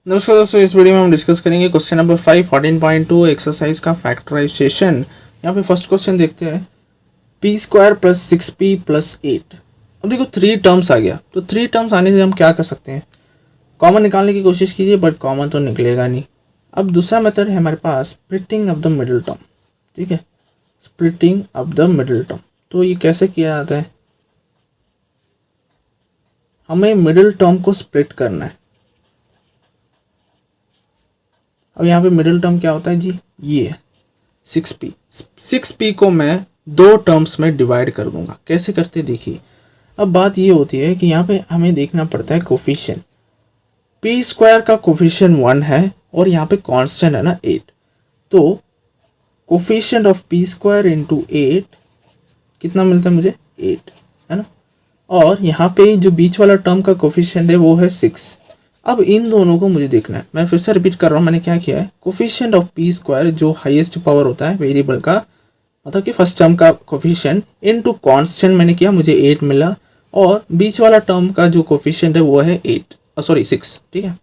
नमस्कार दोस्तों, इस वीडियो में हम डिस्कस करेंगे क्वेश्चन नंबर 5 14.2 एक्सरसाइज का फैक्टराइजेशन। यहाँ पे फर्स्ट क्वेश्चन देखते हैं, P square plus 6p plus 8। अब देखो 3 टर्म्स आ गया, तो 3 टर्म्स आने से हम क्या कर सकते हैं, कॉमन निकालने की कोशिश कीजिए, बट कॉमन तो निकलेगा नहीं। अब दूसरा मेथड है हमारे पास splitting of the middle term. ठीक है, splitting of the middle term. तो ये कैसे किया जाता है, हमें मिडिल टर्म को स्प्लिट करना है। अब यहाँ पे मिडिल टर्म क्या होता है जी, ये 6p। 6p को मैं 2 टर्म्स में डिवाइड कर दूंगा। कैसे करते देखिए, अब बात ये होती है कि यहाँ पे हमें देखना पड़ता है कोफिशिएंट। p स्क्वायर का कोफिशिएंट 1 है और यहाँ पे कांस्टेंट है ना 8, तो coefficient of p square into 8 कितना मिलता है मुझे, 8 है ना। और यहाँ पे जो बीच वाला टर्म का कोफिशिएंट है वो है 6। अब इन दोनों को मुझे देखना है। मैं फिर से रिपीट कर रहा हूँ, मैंने क्या किया है, कोफिशिएंट ऑफ पी स्क्वायर जो हाईएस्ट पावर होता है वेरिएबल का, मतलब कि फर्स्ट टर्म का कोफिशिएंट इनटू कांस्टेंट मैंने किया, मुझे 8 मिला। और बीच वाला टर्म का जो कोफिशिएंट है वो है 6। ठीक है,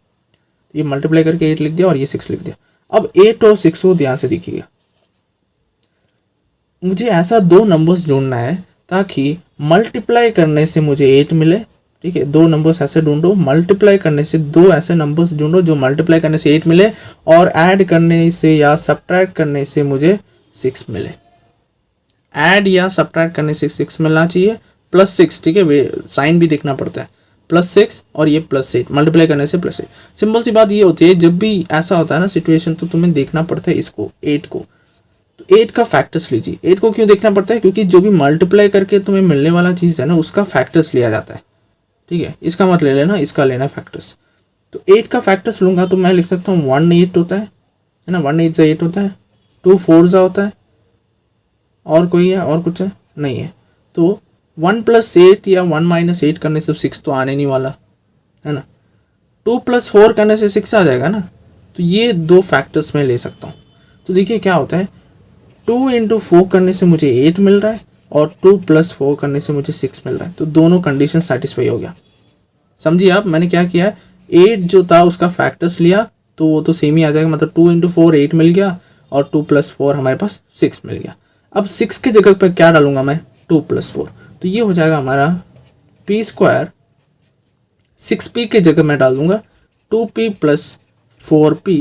ये मल्टीप्लाई करके 8 लिख दिया और ये 6 लिख दिया। अब 8 और 6 को ध्यान से देखिएगा, मुझे ऐसा 2 नंबर्स ढूंढना है ताकि मल्टीप्लाई करने से मुझे 8 मिले। ठीक है, 2 नंबर्स ऐसे ढूंढो, मल्टीप्लाई करने से 2 ऐसे नंबर्स ढूंढो जो मल्टीप्लाई करने से 8 मिले, और ऐड करने से या सब्ट्रैक्ट करने से मुझे 6 मिले। ऐड या सब्ट्रैक्ट करने से 6 मिलना चाहिए, प्लस 6। ठीक है, वे साइन भी देखना पड़ता है, +6 और ये +8 मल्टीप्लाई करने से +8। सिंपल सी बात ये होती है, जब भी ऐसा होता है ना सिचुएशन, तो तुम्हें देखना पड़ता है इसको, 8 को। तो 8 का फैक्टर्स लीजिए। 8 को क्यों देखना पड़ता है, क्योंकि जो भी मल्टीप्लाई करके तुम्हें मिलने वाला चीज़ है ना, उसका फैक्टर्स लिया जाता है। ठीक है, इसका मत ले लेना, इसका लेना फैक्टर्स। तो 8 का फैक्टर्स लूंगा तो मैं लिख सकता हूँ 1 8 होता है ना, 1 8 से 8 होता है, 2 4 होता है, और कोई है और कुछ है नहीं है। तो 1 + 8 या 1 - 8 करने से 6 तो आने नहीं वाला है ना। 2 + 4 करने से 6 आ जाएगा ना। तो ये 2 फैक्टर्स मैं ले सकता हूँ। तो देखिए क्या होता है, 2 × 4 करने से मुझे 8 मिल रहा है और 2 + 4 करने से मुझे 6 मिल रहा है। तो दोनों कंडीशन सेटिस्फाई हो गया। समझिए आप, मैंने क्या किया है, 8 जो था उसका फैक्टर्स लिया तो वो तो सेम ही आ जाएगा, मतलब 2 × 4 8 मिल गया और 2 + 4 हमारे पास 6 मिल गया। अब 6 की जगह पर क्या डालूंगा मैं, 2 + 4, तो ये हो जाएगा हमारा p स्क्वायर। 6p की जगह मैं डाल दूंगा 2p + 4p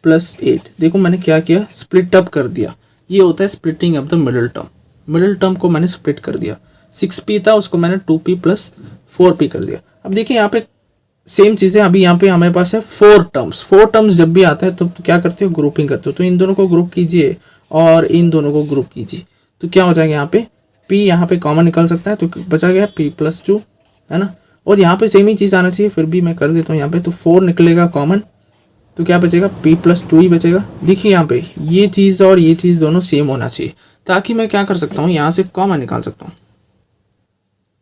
+ 8। देखो मैंने क्या किया, स्प्लिट अप कर दिया। ये होता है splitting of the middle term. Middle term को मैंने स्प्लिट कर दिया, 6p था उसको मैंने 2p + 4p कर दिया। अब देखिए यहाँ पे सेम चीज़ें, अभी यहाँ पे हमारे पास है 4 टर्म्स। 4 टर्म्स जब भी आता है तो क्या करते हो, ग्रुपिंग करते हो। तो इन दोनों को ग्रुप कीजिए और इन दोनों को ग्रुप कीजिए, तो क्या हो जाएगा, यहाँ पे p यहाँ पे कॉमन निकल सकता है, तो बचा गया p + 2 है ना। और यहाँ पे सेम ही चीज़ आना चाहिए, फिर भी मैं कर देता हूँ यहाँ पे, तो 4 निकलेगा कॉमन, तो क्या बचेगा, p + 2 ही बचेगा। देखिए यहाँ पे ये चीज़ और ये चीज़ दोनों सेम होना चाहिए, ताकि मैं क्या कर सकता हूँ, यहाँ से कॉमन निकाल सकता हूँ।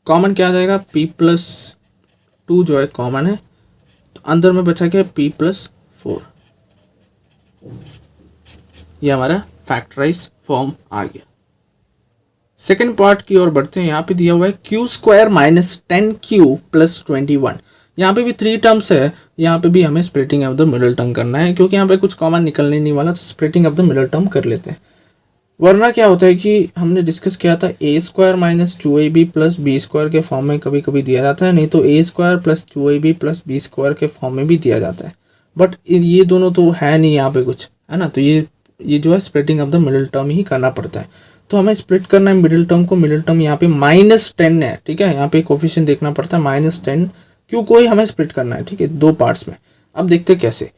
कॉमन क्या आ जाएगा, p + 2 जो है कॉमन है, तो अंदर में बचा क्या, p + 4। ये हमारा फैक्टराइज फॉर्म आ गया। सेकेंड पार्ट की ओर बढ़ते हैं। यहाँ पे दिया हुआ है q² - 10q + 21। यहाँ पे भी 3 टर्म्स है, यहाँ पे भी हमें splitting of the middle term करना है, क्योंकि यहाँ पे कुछ कॉमन निकलने नहीं वाला, तो splitting of the middle term कर लेते हैं। वरना क्या होता है कि हमने डिस्कस किया था a² - 2ab + b² के फॉर्म में कभी कभी दिया जाता है, नहीं तो a² + 2ab + b² के फॉर्म में भी दिया जाता है। बट ये दोनों तो है नहीं यहाँ पे कुछ, है ना। तो ये जो है splitting of the middle term ही करना पड़ता है। तो हमें स्प्लिट करना है मिडिल टर्म को। मिडिल टर्म यहाँ पे -10 है, ठीक है, यहाँ पे कोफिशिएंट देखना पड़ता है -10, क्यों कोई हमें स्प्लिट करना है, ठीक है, 2 पार्ट्स में। अब देखते कैसे,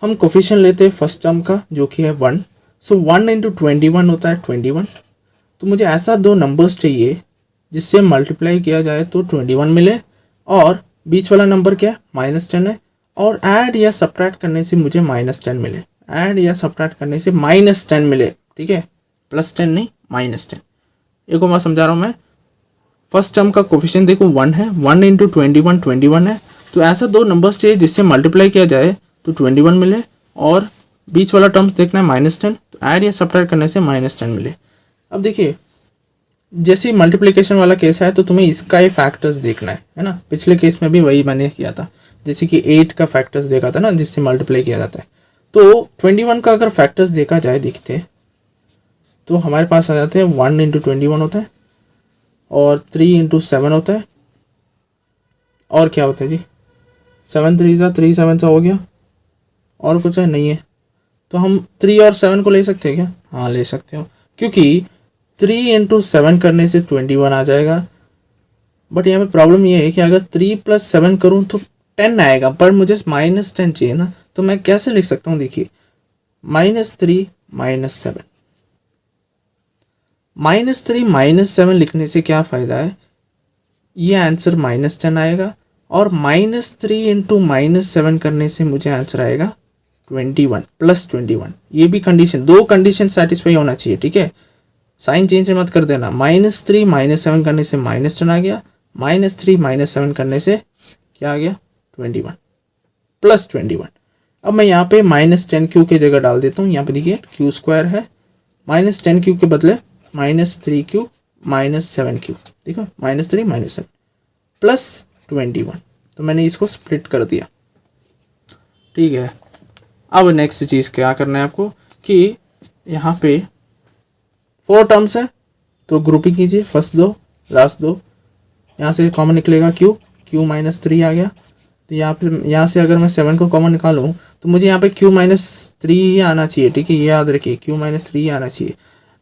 हम कोफिशिएंट लेते हैं फर्स्ट टर्म का जो कि है 1। सो 1 × 21 होता है 21। तो मुझे ऐसा 2 नंबर्स चाहिए जिससे मल्टीप्लाई किया जाए तो 21 मिले, और बीच वाला नंबर क्या है, -10 है, और ऐड या सब्ट्रैक्ट करने से मुझे -10 मिले। ऐड या सब्ट्रैक्ट करने से -10 मिले, ठीक है, +10 नहीं, -10। एक और मैं समझा रहा हूँ मैं। फर्स्ट टर्म का कोफिशिएंट देखो 1 है, 1 × 21 21 है, तो ऐसा 2 नंबर्स चाहिए जिससे मल्टीप्लाई किया जाए तो 21 मिले, और बीच वाला टर्म्स देखना है -10, तो ऐड या सब्ट्रैक्ट करने से -10 मिले। अब देखिए जैसे मल्टीप्लिकेशन वाला केस है तो तुम्हें इसका ही फैक्टर्स देखना है ना। पिछले केस में भी वही मैंने किया था। जैसे कि 8 का फैक्टर्स देखा था ना, जिससे मल्टीप्लाई किया जाता है। तो 21 का अगर फैक्टर्स देखा जाए देखते हैं तो हमारे पास आ जाते हैं 1 इंटू 21 होता है, और 3 इंटू 7 होता है, और क्या होता है जी 7 3 सा 3 7 सा हो गया, और कुछ है नहीं है। तो हम 3 और 7 को ले सकते हैं क्या? हाँ ले सकते हो, क्योंकि 3 इंटू 7 करने से 21 आ जाएगा। बट यहाँ पे प्रॉब्लम ये है कि अगर 3 प्लस 7 करूँ तो 10 आएगा, पर मुझे -10 चाहिए ना। तो मैं कैसे लिख सकता हूँ, देखिए -3 -7, -3 -7 लिखने से क्या फ़ायदा है, ये आंसर -10 आएगा, और -3 इंटू -7 करने से मुझे आंसर आएगा 21 प्लस 21। ये भी कंडीशन, दो कंडीशन सेटिस्फाई होना चाहिए, ठीक है। साइन चेंज मत कर देना। -3 -7 करने से -10 आ गया, -3 -7 करने से क्या आ गया 21 प्लस 21। अब मैं यहाँ पे -10 क्यू की जगह डाल देता हूँ। यहाँ पे देखिए क्यू स्क्वायर है, -10 क्यू के बदले -3 क्यू -7 क्यू, देखो -3 -7 प्लस 21। तो मैंने इसको स्प्लिट कर दिया, ठीक है। अब नेक्स्ट चीज़ क्या करना है आपको कि यहाँ पे 4 टर्म्स है तो ग्रुपिंग कीजिए, फर्स्ट दो लास्ट दो। यहाँ से कॉमन निकलेगा क्यू -3 आ गया। तो यहाँ से अगर मैं 7 को कॉमन निकालूँ तो मुझे यहाँ पे क्यू -3 ही आना चाहिए, ठीक है। ये याद रखिए क्यू -3 आना चाहिए।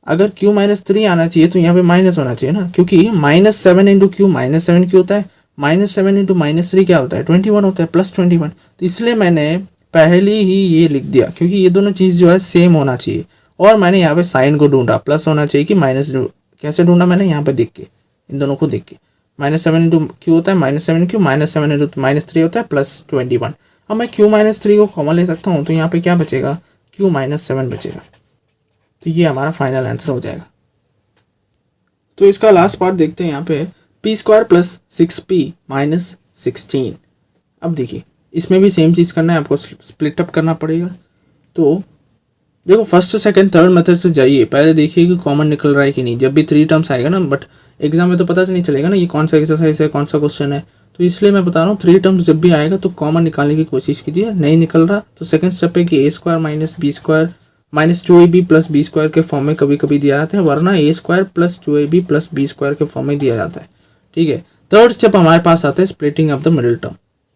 अगर क्यू -3 आना चाहिए तो यहाँ पे माइनस होना चाहिए ना, क्योंकि -7 इंटू क्यू -7 क्यू होता है, -7 इंटू -3 क्या होता है 21 होता है, प्लस 21। तो इसलिए मैंने पहले ही ये लिख दिया, क्योंकि ये दोनों चीज़ जो है सेम होना चाहिए। और मैंने यहाँ पे साइन को ढूंढा, प्लस होना चाहिए कि माइनस, कैसे ढूंढा मैंने यहाँ पे देख के, इन दोनों को देख के। -7 इंटू क्यू होता है -7 क्यू, -7 इंटू -3 होता है प्लस 21। अब मैं क्यू -3 को कॉमन ले सकता हूँ, तो यहाँ पे क्या बचेगा क्यू -7 बचेगा। तो ये हमारा फाइनल आंसर हो जाएगा। तो इसका लास्ट पार्ट देखते हैं यहाँ पे, p² प्लस 6p -16। अब देखिए इसमें भी सेम चीज़ करना है आपको, स्प्लिट अप करना पड़ेगा। तो देखो फर्स्ट सेकंड थर्ड मेथड से जाइए, पहले देखिए कि कॉमन निकल रहा है कि नहीं। जब भी 3 टर्म्स आएगा ना, बट एग्जाम में तो पता नहीं चलेगा ना ये कौन सा एक्सरसाइज है, कौन सा क्वेश्चन है। तो इसलिए मैं बता रहा हूँ 3 टर्म्स जब भी आएगा तो कॉमन निकालने की कोशिश कीजिए। नहीं निकल रहा तो सेकंड स्टेप है कि a² - b² -2ab plus b² के फॉर्म में कभी कभी दिया जाता है, वरना a² plus 2ab plus b² के फॉर्म में दिया जाता है, ठीक है। थर्ड स्टेप हमारे पास आता है splitting of the middle term,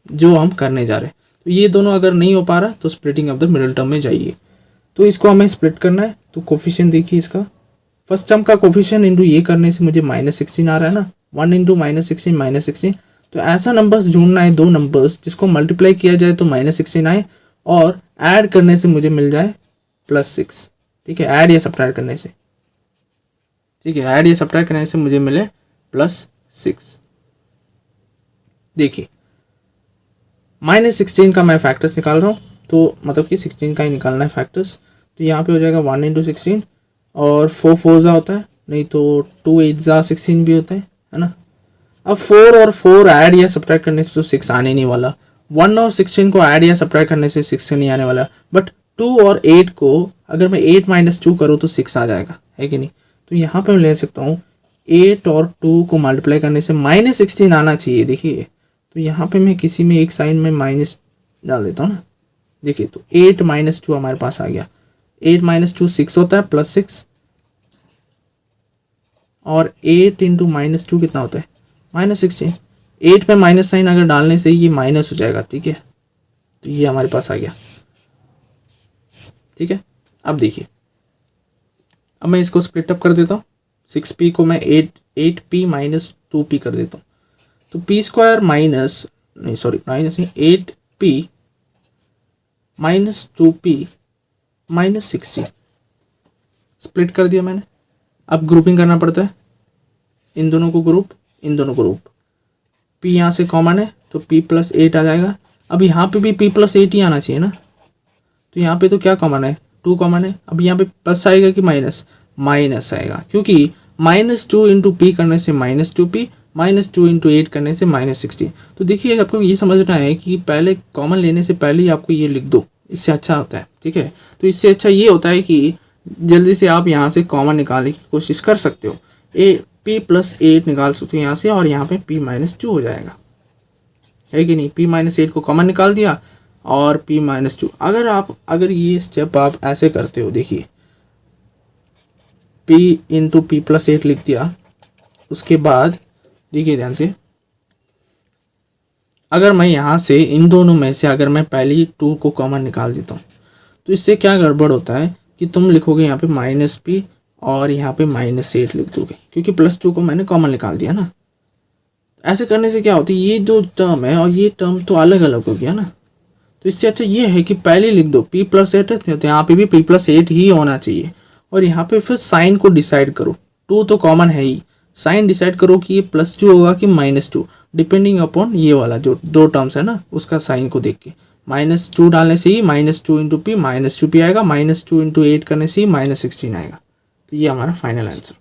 जो हम करने जा रहे हैं। तो ये दोनों अगर नहीं हो पा रहा तो splitting of the middle term में जाइए। तो इसको हमें स्प्लिट करना है। तो कोफिशिएंट देखिए इसका, फर्स्ट टर्म का कोफिशिएंट इंटू ये करने से मुझे -16 आ रहा है ना, 1 इंटू -16 -16। तो ऐसा नंबर्स ढूंढना है, दो नंबर्स जिसको मल्टीप्लाई किया जाए तो -16 आए, और ऐड करने से मुझे मिल जाए +6, ठीक है। ऐड या सब्ट्रैक्ट करने से, ठीक है, ऐड या सब्ट्रैक्ट करने से मुझे मिले +6। देखिए -16 का मैं फैक्टर्स निकाल रहा हूँ, तो मतलब कि 16 का ही निकालना है फैक्टर्स। तो यहाँ पे हो जाएगा 1 इंटू 16, और 4 4 होता है, नहीं तो 2 8 16 भी होता है ना। अब 4 और 4 ऐड या सब्ट्रैक्ट करने से तो 6 आने नहीं वाला, 1 और 16 को ऐड या सब्ट्रैक्ट करने से 6 नहीं आने वाला, बट 2 और 8 को अगर मैं 8 - 2 करूँ तो 6 आ जाएगा, है कि नहीं। तो यहाँ पे मैं ले सकता हूँ 8 और 2 को मल्टीप्लाई करने से -16 आना चाहिए। देखिए तो यहाँ पे मैं किसी में एक साइन में माइनस डाल देता हूँ ना। देखिए तो 8 - 2 हमारे पास आ गया, 8 - 2 6 होता है, +6, और 8 इंटू -2 कितना होता है -16। 8 पे माइनस साइन अगर डालने से ये माइनस हो जाएगा, ठीक है। तो ये हमारे पास आ गया, ठीक है। अब देखिए, अब मैं इसको स्प्लिट अप कर देता हूँ। 6p को मैं 8p - 2p कर देता हूँ। तो p² माइनस नहीं, सॉरी माइनस नहीं, 8p - 2p -16 स्प्लिट कर दिया मैंने। अब ग्रुपिंग करना पड़ता है, इन दोनों को ग्रुप, इन दोनों को ग्रुप। p यहाँ से कॉमन है तो p + 8 आ जाएगा। अब यहाँ पे भी p + 8 ही आना चाहिए ना। तो यहाँ पे तो क्या कॉमन है, 2 कॉमन है। अब यहाँ पे प्लस आएगा कि माइनस, माइनस आएगा, क्योंकि -2 इंटू पी करने से -2p, -2 इंटू 8 करने से -16। तो देखिए आपको ये समझना है कि पहले कॉमन लेने से पहले ही आपको ये लिख दो, इससे अच्छा होता है, ठीक है। तो इससे अच्छा ये होता है कि जल्दी से आप यहाँ से कॉमन निकालने की कोशिश कर सकते हो। p + 8 निकाल सकते हो यहाँ से, और यहाँ पे p - 2 हो जाएगा, है कि नहीं। p माइनस 8 को कॉमन निकाल दिया और p माइनस 2। अगर ये स्टेप आप ऐसे करते हो, देखिए p इंटू पी प्लस 8 लिख दिया, उसके बाद देखिए ध्यान से, अगर मैं यहाँ से इन दोनों में से अगर मैं पहली 2 को कॉमन निकाल देता हूँ तो इससे क्या गड़बड़ होता है कि तुम लिखोगे यहाँ पे माइनस पी और यहाँ पे माइनस 8 लिख दोगे, क्योंकि प्लस 2 को मैंने कॉमन निकाल दिया ना। ऐसे करने से क्या होता है, ये जो टर्म है और ये टर्म तो अलग अलग हो गया ना। तो इससे अच्छा ये है कि पहले लिख दो p प्लस 8 है तो यहाँ पे भी p प्लस 8 ही होना चाहिए, और यहाँ पे फिर साइन को डिसाइड करो। 2 तो कॉमन है ही, साइन डिसाइड करो कि ये +2 होगा कि -2, डिपेंडिंग अपॉन ये वाला जो दो टर्म्स है ना उसका साइन को देख के। -2 डालने से ही -2 इंटू पी -2p आएगा, -2 इंटू 8 करने से ही -16 आएगा। तो ये हमारा फाइनल आंसर।